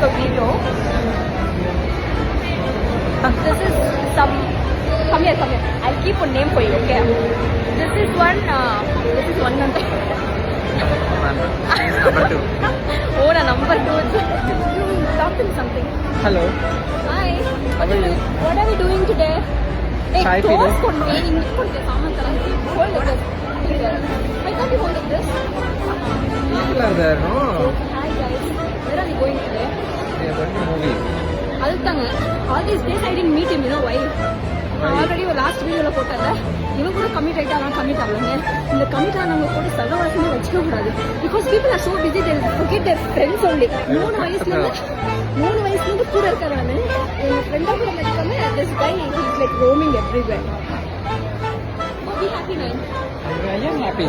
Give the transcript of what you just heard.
incognito. This is some. Come here. I'll keep a name for you, okay? This is one number. Number 2. Oh, na number 2. Talking something. Hello. Hi. How are you? What are we doing today? Chai toast feeding. for me. Hold like this. Why can't you hold like this? People are there, no? Hi guys. Where are we going today? They are going to movie. அதுதாங்க all these days I didn't meet him, you know why? Already ஒரு last வீடியோல போட்டல இவன் கூட commit ஆயிட்டா நான் commit ஆகலங்க. இந்த commit ஆனவங்க கூட சகவாசமே வச்சுக்க கூடாது. Because people are so busy they forget their friends only. 3 வயசுல இருந்து கூட இருக்காரு. என் ஃப்ரெண்டா கூட மதிக்காம this guy is like roaming everywhere. Be happy man. I am happy.